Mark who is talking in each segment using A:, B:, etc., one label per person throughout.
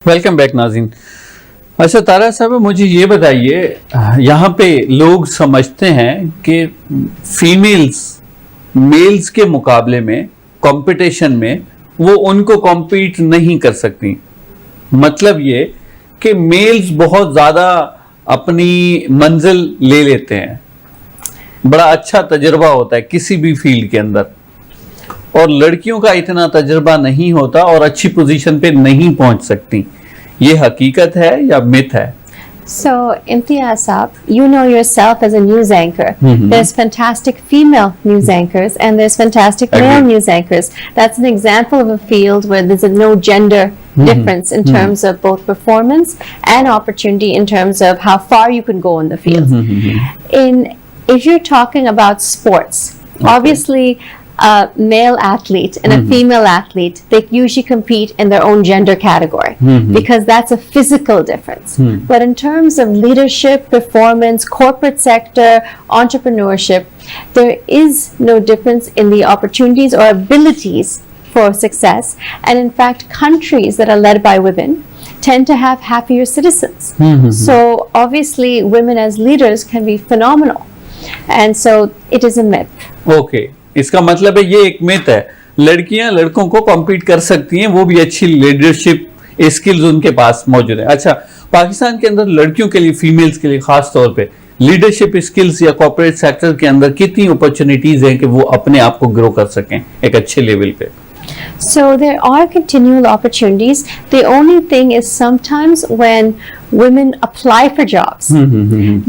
A: Welcome back नाज़रीन। अच्छा तारा साहब, मुझे ये बताइए, यहाँ पे लोग समझते हैं कि फीमेल्स मेल्स के मुकाबले में कंपटीशन में वो उनको कॉम्पीट नहीं कर सकती। मतलब ये कि मेल्स बहुत ज़्यादा अपनी मंजिल ले लेते हैं, बड़ा अच्छा तजुर्बा होता है किसी भी फील्ड के अंदर, और लड़कियों का इतना तजुर्बा नहीं होता और अच्छी पोजीशन पे नहीं पहुंच सकती। ये हकीकत है या मिथ है?
B: So, Imtiaz Saab, you know yourself as a news anchor. There's fantastic female news anchors and there's fantastic male news anchors. That's an example of a field where there's no gender difference in terms of both performance and opportunity in terms of how far you can go in the field. If you're talking about sports, obviously a male athlete and a female athlete, they usually compete in their own gender category because that's a physical difference. But in terms of leadership, performance, corporate sector, entrepreneurship, there is no difference in the opportunities or abilities for success. And in fact, countries that are led by women tend to have happier citizens. So obviously, women as leaders can be phenomenal. And so it is a myth.
A: Okay. इसका मतलब है ये एक myth है, लड़कियां लड़कों को compete कर सकती हैं, वो भी अच्छी लीडरशिप स्किल्स उनके पास मौजूद है। अच्छा, पाकिस्तान के अंदर लड़कियों के लिए, फीमेल्स के लिए खास तौर पे लीडरशिप स्किल्स या कॉर्पोरेट सेक्टर के अंदर कितनी अपॉर्चुनिटीज हैं कि वो अपने आप को ग्रो कर सकें एक अच्छे लेवल पे?
B: So there are continual opportunities. The only thing is sometimes when women apply for jobs,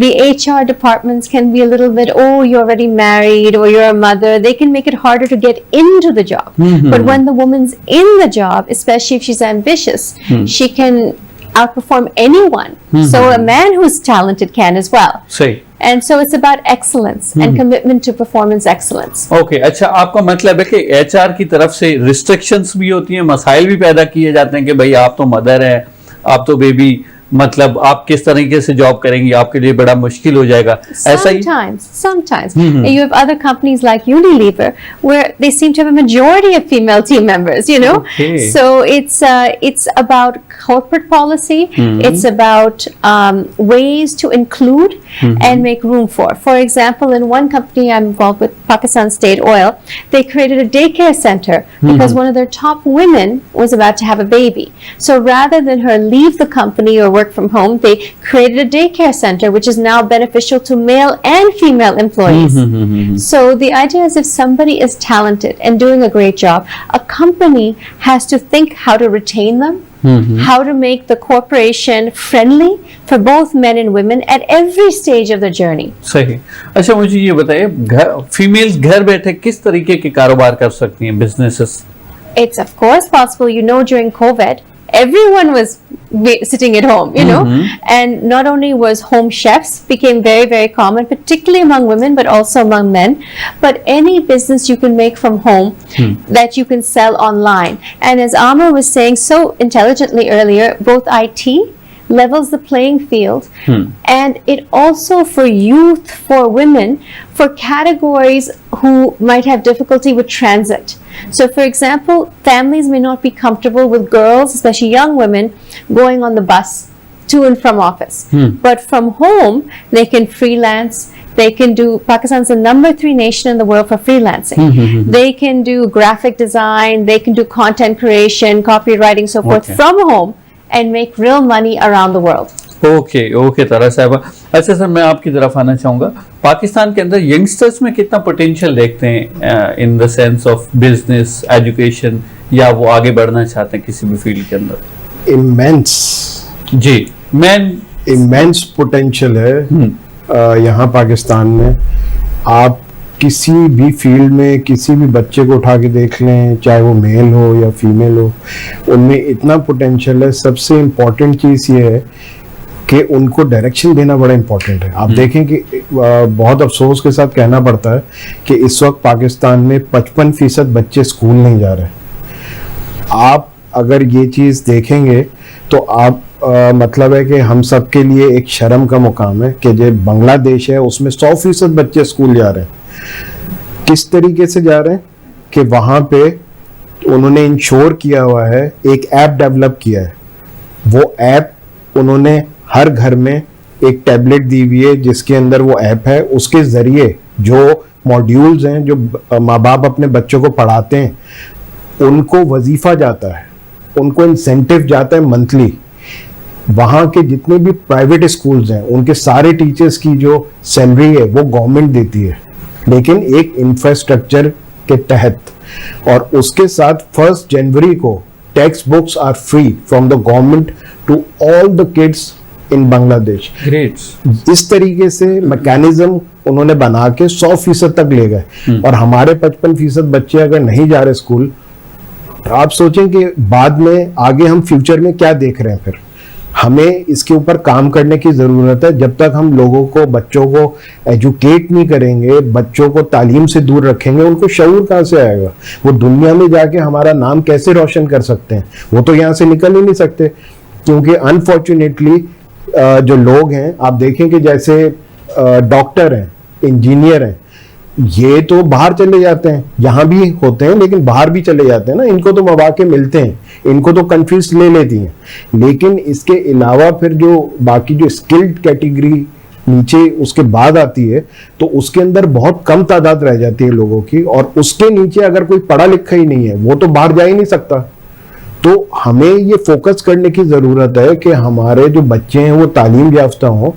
B: the HR departments can be a little bit, oh, you're already married or you're a mother. They can make it harder to get into the job. But when the woman's in the job, especially if she's ambitious, she can outperform anyone. So a man who's talented can as well.
A: सही।
B: And so it's about excellence and commitment to performance excellence.
A: Okay, अच्छा, आपका मतलब है कि HR की तरफ से restrictions भी होती हैं, मसाइल भी पैदा किए जाते हैं कि भाई आप तो मदर हैं, आप तो बेबी, मतलब आप किस तरीके से जॉब करेंगी, आपके लिए बड़ा मुश्किल हो जाएगा, ऐसा ही?
B: Sometimes. You have other companies like Unilever where they seem to have a majority of female team members, you know.
A: Okay.
B: So it's about corporate policy. It's about ways to include and make room for. For example, in one company I'm involved with, Pakistan State Oil, they created a daycare center because one of their top women was about to have a baby. So rather than her leave the company or work from home, they created a daycare center which is now beneficial to male and female employees. So the idea is if somebody is talented and doing a great job, a company has to think how to retain them, how to make the corporation friendly for both men and women at every stage of the journey.
A: सही। अच्छा, मुझे ये बताइए, females घर बैठे किस तरीके के कारोबार कर सकती हैं, businesses?
B: It's of course possible. You know, during COVID, everyone was sitting at home, you know, and not only was home chefs became very, very common, particularly among women, but also among men. But any business you can make from home that you can sell online. And as Amar was saying so intelligently earlier, both IT levels the playing field and it also for youth, for women, for categories who might have difficulty with transit. So for example, families may not be comfortable with girls, especially young women, going on the bus to and from office. But from home, they can freelance. They can do, Pakistan's the #3 nation in the world for freelancing. They can do graphic design, they can do content creation, copywriting, so forth from home and make real money around the world.
A: Okay Tara साहब। अच्छा sir, मैं आपकी तरफ आना चाहूँगा, पाकिस्तान के अंदर youngsters में कितना पोटेंशियल देखते हैं in the sense of business, education, या वो आगे बढ़ना चाहते हैं किसी भी फील्ड के अंदर?
C: इमेंस
A: जी,
C: इमेंस पोटेंशियल है यहाँ पाकिस्तान में। आप किसी भी फील्ड में किसी भी बच्चे को उठा के देख लें, चाहे वो मेल हो या फीमेल हो, उनमें इतना पोटेंशियल है। सबसे इम्पोर्टेंट चीज़ ये है कि उनको डायरेक्शन देना बड़ा इम्पोर्टेंट है। आप देखें कि बहुत अफसोस के साथ कहना पड़ता है कि इस वक्त पाकिस्तान में 55% बच्चे स्कूल नहीं जा रहे। आप अगर ये चीज़ देखेंगे तो आप मतलब है कि हम सब के लिए एक शर्म का मुकाम है कि जो बांग्लादेश है उसमें 100% बच्चे स्कूल जा रहे हैं। किस तरीके से जा रहे हैं कि वहाँ पे उन्होंने इंश्योर किया हुआ है, एक ऐप डेवलप किया है वो ऐप उन्होंने हर घर में एक टैबलेट दी हुई है जिसके अंदर वो ऐप है, उसके जरिए जो मॉड्यूल्स हैं जो माँ बाप अपने बच्चों को पढ़ाते हैं उनको वजीफा जाता है, उनको इंसेंटिव जाता है मंथली। वहाँ के जितने भी प्राइवेट स्कूल्स हैं उनके सारे टीचर्स की जो सैलरी है वो गवर्नमेंट देती है, लेकिन एक इंफ्रास्ट्रक्चर के तहत। और उसके साथ 1 जनवरी को textbooks are free from the government to all the kids in Bangladesh.
A: Great.
C: इस तरीके से मैकेनिज्म उन्होंने बना के 100% तक ले गए। और हमारे 55% बच्चे अगर नहीं जा रहे स्कूल, तो आप सोचें कि बाद में आगे हम फ्यूचर में क्या देख रहे हैं। फिर हमें इसके ऊपर काम करने की जरूरत है। जब तक हम लोगों को, बच्चों को एजुकेट नहीं करेंगे, बच्चों को तालीम से दूर रखेंगे, उनको शऊर कहाँ से आएगा? वो दुनिया में जाके हमारा नाम कैसे रोशन कर सकते हैं? वो तो यहाँ से निकल ही नहीं सकते, क्योंकि अनफॉर्चुनेटली जो लोग हैं, आप देखें कि जैसे डॉक्टर हैं, इंजीनियर हैं, ये तो बाहर चले जाते हैं, यहाँ भी होते हैं लेकिन बाहर भी चले जाते हैं ना, इनको तो मौके मिलते हैं, इनको तो कंट्रीज ले लेती हैं। लेकिन इसके अलावा फिर जो बाकी जो स्किल्ड कैटेगरी नीचे उसके बाद आती है, तो उसके अंदर बहुत कम तादाद रह जाती है लोगों की। और उसके नीचे अगर कोई पढ़ा लिखा ही नहीं है, वो तो बाहर जा ही नहीं सकता। तो हमें ये फोकस करने की जरूरत है कि हमारे जो बच्चे हैं वो तालीम याफ्ता हों,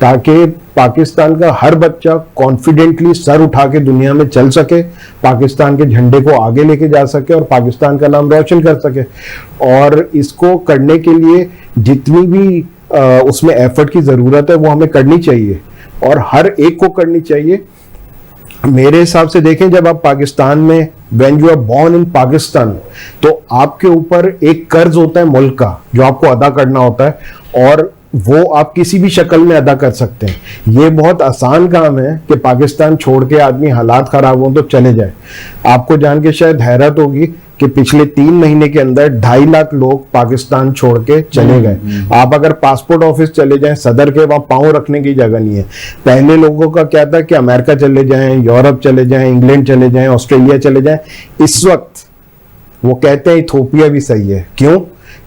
C: ताकि पाकिस्तान का हर बच्चा कॉन्फिडेंटली सर उठा के दुनिया में चल सके, पाकिस्तान के झंडे को आगे लेके जा सके और पाकिस्तान का नाम रोशन कर सके। और इसको करने के लिए जितनी भी उसमें एफर्ट की जरूरत है वो हमें करनी चाहिए, और हर एक को करनी चाहिए। मेरे हिसाब से देखें, जब आप पाकिस्तान में, when you are born in Pakistan, तो आपके ऊपर एक कर्ज होता है मुल्क का जो आपको अदा करना होता है, और वो आप किसी भी शक्ल में अदा कर सकते हैं। ये बहुत आसान काम है कि पाकिस्तान छोड़ के आदमी हालात खराब हो तो चले जाए। आपको जान के शायद हैरत होगी कि पिछले 3 महीने के अंदर 2.5 लाख लोग पाकिस्तान छोड़ के चले गए। आप अगर पासपोर्ट ऑफिस चले जाएं, सदर के वहां पांव रखने की जगह नहीं है। पहले लोगों का क्या था कि अमेरिका चले जाएं, यूरोप चले जाएं, इंग्लैंड चले जाएं, ऑस्ट्रेलिया चले जाएं। इस वक्त वो कहते हैं इथोपिया भी सही है। क्यों?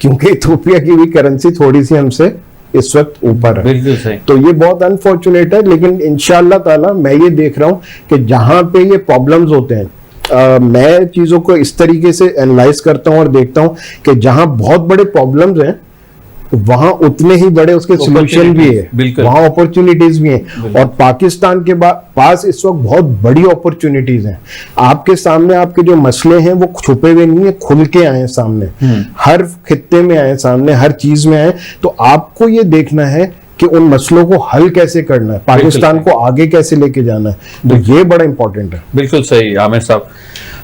C: क्योंकि इथोपिया की भी करेंसी थोड़ी सी हमसे इस वक्त ऊपर है।
A: बिल्कुल सही।
C: तो ये बहुत अनफॉर्चुनेट है, लेकिन इंशाअल्लाह ताला मैं ये देख रहा हूँ कि जहां पे ये प्रॉब्लम्स होते हैं, मैं चीजों को इस तरीके से एनालाइज करता हूं और देखता हूं कि जहां बहुत बड़े प्रॉब्लम्स हैं वहां उतने ही बड़े उसके सॉल्यूशन भी है, वहां अपॉर्चुनिटीज भी हैं। और पाकिस्तान के पास इस वक्त बहुत बड़ी अपॉर्चुनिटीज हैं। आपके सामने आपके जो मसले हैं वो छुपे हुए नहीं है, खुल के आए सामने, हर खित्ते में आए सामने, हर चीज में आए। तो आपको ये देखना है कि उन मसलों को हल कैसे करना है, पाकिस्तान को आगे कैसे लेके जाना है। तो ये बड़ा इंपॉर्टेंट है।
A: बिल्कुल सही आमिर साहब।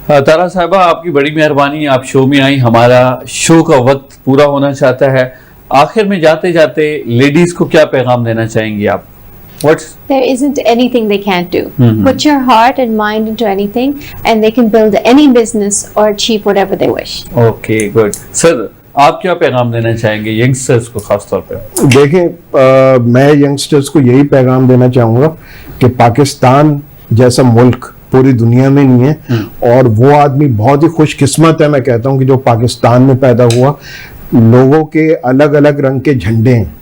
A: तारा साहिबा, आपकी बड़ी मेहरबानी, आप शो में आई। हमारा शो का वक्त पूरा होना चाहता है। आखिर में जाते जाते लेडीज को क्या पैगाम देना चाहेंगी आप?
B: There isn't anything they can't do. Put your heart and mind into anything and they can build any business or achieve whatever they wish.
A: Okay, good. Sir, आप क्या पैगाम देना चाहेंगे यंगस्टर्स को खास तौर पे?
C: देखें, मैं यंगस्टर्स को यही पैगाम देना चाहूंगा कि पाकिस्तान जैसा मुल्क पूरी दुनिया में नहीं है, और वो आदमी बहुत ही खुशकिस्मत है, मैं कहता हूं, कि जो पाकिस्तान में पैदा हुआ। लोगों के अलग अलग रंग के झंडे हैं,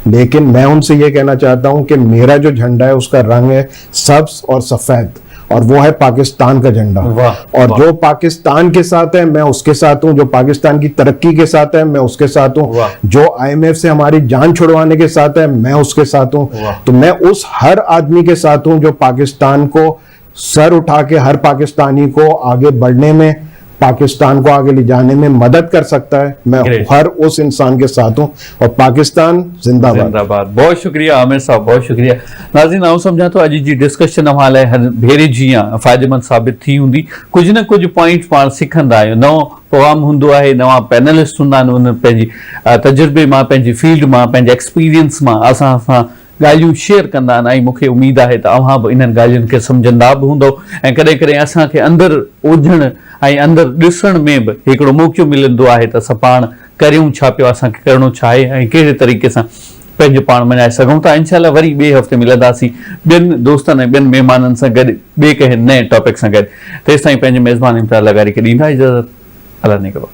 C: लेकिन मैं उनसे ये कहना चाहता हूं कि मेरा जो झंडा है उसका रंग है सब्ज और सफेद, और वो है पाकिस्तान का झंडा। और जो पाकिस्तान के साथ है मैं उसके साथ हूं, जो पाकिस्तान की तरक्की के साथ है मैं उसके साथ हूं, जो IMF से हमारी जान छुड़वाने के साथ है मैं उसके साथ हूं। तो मैं उस हर आदमी के साथ हूं जो पाकिस्तान को सर उठा के हर पाकिस्तानी को आगे बढ़ने में, पाकिस्तान को आगे ले जाने में मदद कर सकता है। मैं हर उस इंसान के साथ हूं, और पाकिस्तान जिंदाबाद।
A: जिंदाबाद। बहुत शुक्रिया आमिर साहब, बहुत शुक्रिया। नाज़रीन, आऊं समझा तो अॼु जी डिस्कशन हमारे लाइ भेरे जीअं फ़ाइदेमंद साबित थी हूंदी। कुछ न कुछ पॉइंट पाण सिखंदा आहियूं। नओं प्रोग्राम हूंदो आहे, नवां पैनलिस्ट हूंदा आहिनि, उन पंहिंजी तजुर्बे मां, पंहिंजी फील्ड मां, पंहिंजे एक्सपीरियंस मां असां सां ॻाल्हियूं शेयर कंदा आहिनि। ऐं मूंखे उमेद आहे त अव्हां बि इन्हनि ॻाल्हियुनि खे सम्झंदा बि हूंदव, ऐं कॾहिं कॾहिं असांखे अंदरि ओझण ऐं अंदरि ॾिसण में बि हिकिड़ो मौक़ो मिलंदो आहे त असां पाण करियूं छा पियो, असांखे करिणो छा आहे, ऐं कहिड़े तरीक़े सां पंहिंजो पाण मञाए सघूं था। इंशाअल्लाह वरी ॿिए हफ़्ते मिलंदासीं ॿियनि दोस्तनि ऐं ॿियनि महिमाननि सां गॾु, ॿिए कंहिं नए टॉपिक सां गॾु। तेसिताईं पंहिंजे मेज़बान इम्तियाज़ लगारी खे ॾींदा इजाज़त। अल्लाह ने करो।